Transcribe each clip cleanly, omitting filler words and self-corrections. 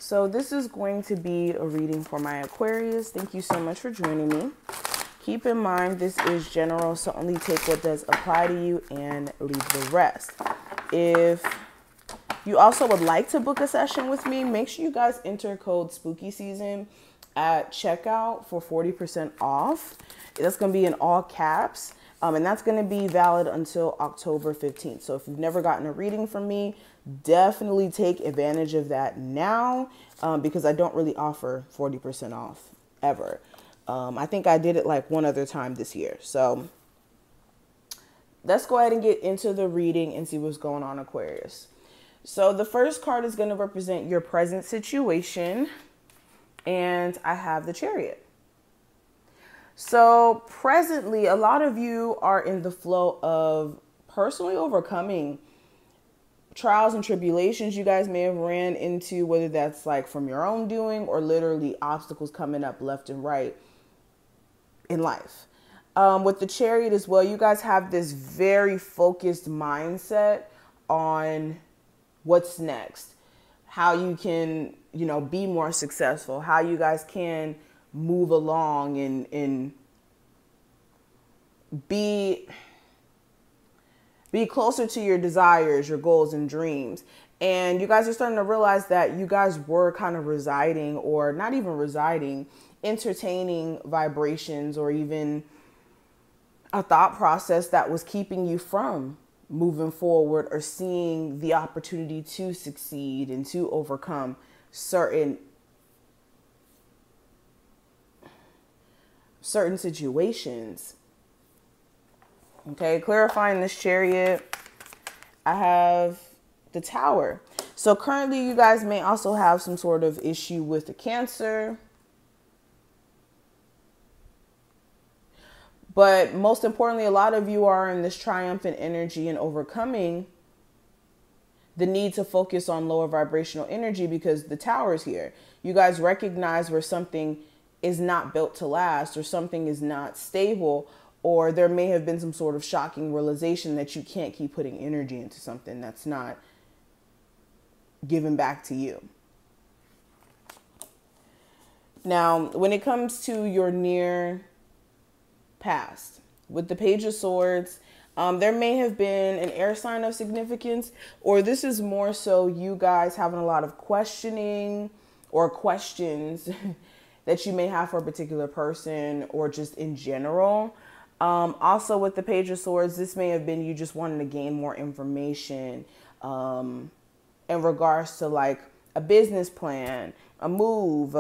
So this is going to be a reading for my Aquarius. Thank you so much for joining me. Keep in mind, this is general, so only take what does apply to you and leave the rest. If you also would like to book a session with me, make sure you guys enter code Spooky Season at checkout for 40% off. That's going to be in all caps. And that's going to be valid until October 15th. So if you've never gotten a reading from me, definitely take advantage of that now, because I don't really offer 40% off ever. I think I did it like one other time this year. So let's go ahead and get into the reading and see what's going on, Aquarius. So the first card is going to represent your present situation. And I have the Chariot. So presently, a lot of you are in the flow of personally overcoming trials and tribulations you guys may have ran into, whether that's like from your own doing or literally obstacles coming up left and right in life. With the Chariot as well, you guys have this very focused mindset on what's next, how you can, you know, be more successful, how you guys can move along and be closer to your desires, your goals and dreams. And you guys are starting to realize that you guys were kind of residing, or not even residing, entertaining vibrations or even a thought process that was keeping you from moving forward or seeing the opportunity to succeed and to overcome certain situations. Okay, clarifying this Chariot, I have the Tower. So currently you guys may also have some sort of issue with the Cancer. But most importantly, a lot of you are in this triumphant energy and overcoming the need to focus on lower vibrational energy because the Tower is here. You guys recognize where something is not built to last or something is not stable, or there may have been some sort of shocking realization that you can't keep putting energy into something that's not given back to you. Now, when it comes to your near past, with the Page of Swords, there may have been an air sign of significance, or this is more so you guys having a lot of questioning or questions that you may have for a particular person or just in general. Also with the Page of Swords, this may have been you just wanting to gain more information in regards to like a business plan, a move,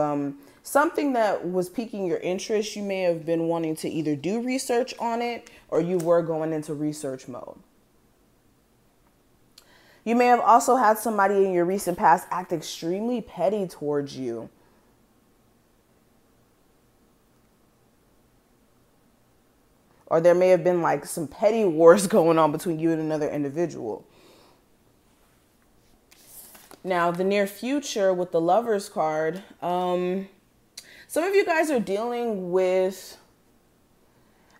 something that was piquing your interest. You may have been wanting to either do research on it or you were going into research mode. You may have also had somebody in your recent past act extremely petty towards you. Or there may have been like some petty wars going on between you and another individual. Now, the near future with the Lovers card, some of you guys are dealing with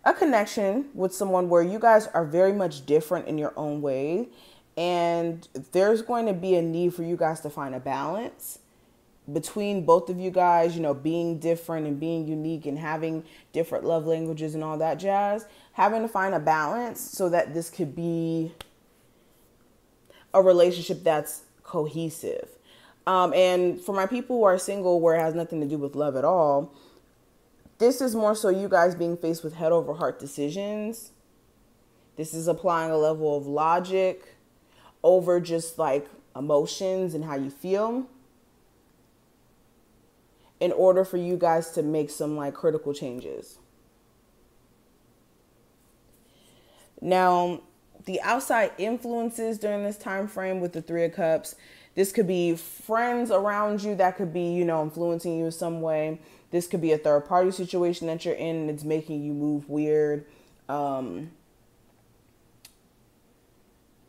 a connection with someone where you guys are very much different in your own way. And there's going to be a need for you guys to find a balance between both of you guys, you know, being different and being unique and having different love languages and all that jazz, having to find a balance so that this could be a relationship that's cohesive. And for my people who are single, where it has nothing to do with love at all, this is more so you guys being faced with head over heart decisions. This is applying a level of logic over just like emotions and how you feel, in order for you guys to make some like critical changes. Now, the outside influences during this time frame with the Three of Cups, this could be friends around you that could be, you know, influencing you in some way. This could be a third party situation that you're in and it's making you move weird.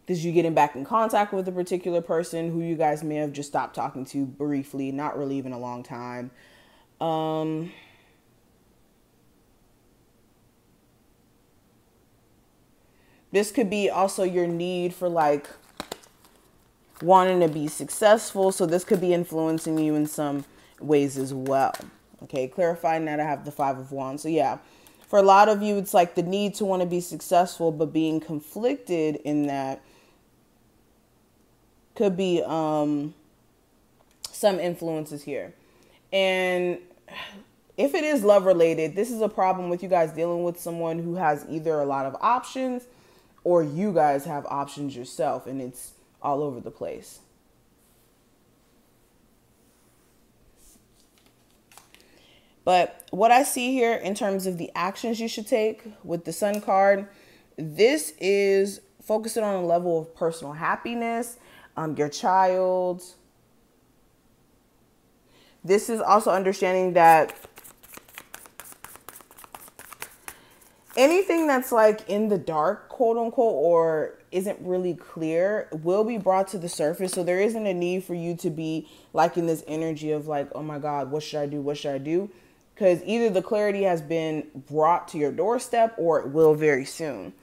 This is you getting back in contact with a particular person who you guys may have just stopped talking to briefly, not really even a long time. This could be also your need for like wanting to be successful. So this could be influencing you in some ways as well. Okay, clarifying that I have the Five of Wands. So yeah, for a lot of you, it's like the need to want to be successful, but being conflicted in that could be some influences here. And if it is love related, this is a problem with you guys dealing with someone who has either a lot of options or you guys have options yourself, and it's all over the place. But what I see here in terms of the actions you should take with the Sun card, this is focusing on a level of personal happiness, your child. This is also understanding that anything that's like in the dark, quote unquote, or isn't really clear will be brought to the surface. So there isn't a need for you to be like in this energy of like, oh my God, what should I do? What should I do? Because either the clarity has been brought to your doorstep or it will very soon.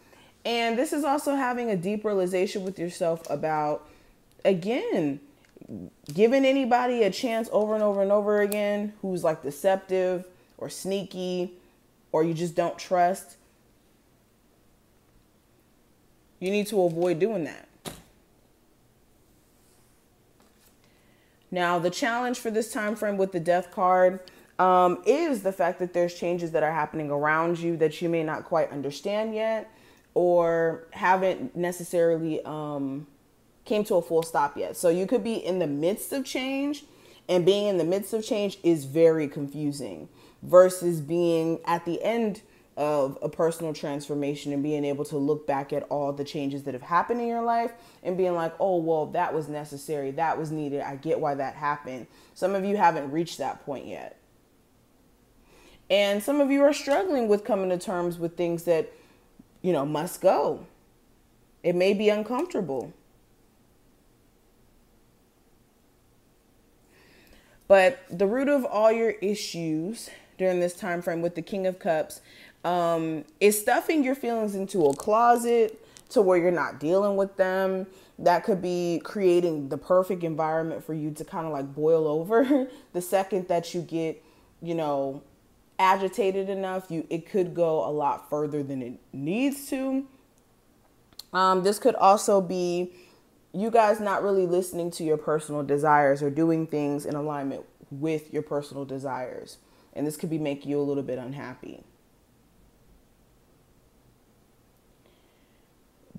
And this is also having a deep realization with yourself about, again, giving anybody a chance over and over and over again who's like deceptive or sneaky or you just don't trust. You need to avoid doing that. Now, the challenge for this time frame with the Death card is the fact that there's changes that are happening around you that you may not quite understand yet or haven't necessarily came to a full stop yet. So you could be in the midst of change, and being in the midst of change is very confusing versus being at the end of a personal transformation and being able to look back at all the changes that have happened in your life and being like, oh, well, that was necessary. That was needed. I get why that happened. Some of you haven't reached that point yet. And some of you are struggling with coming to terms with things that, you know, must go. It may be uncomfortable. But the root of all your issues during this time frame with the King of Cups is stuffing your feelings into a closet to where you're not dealing with them. That could be creating the perfect environment for you to kind of like boil over. The second that you get, you know, agitated enough, it could go a lot further than it needs to. This could also be you guys not really listening to your personal desires or doing things in alignment with your personal desires. And this could be making you a little bit unhappy.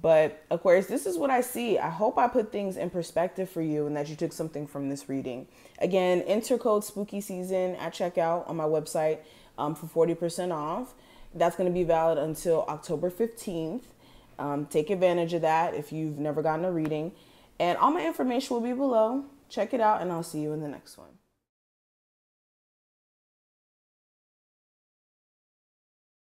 But Aquarius, this is what I see. I hope I put things in perspective for you and that you took something from this reading. Again, enter code Spooky Season at checkout on my website for 40% off. That's going to be valid until October 15th. Take advantage of that if you've never gotten a reading. And all my information will be below. Check it out and I'll see you in the next one.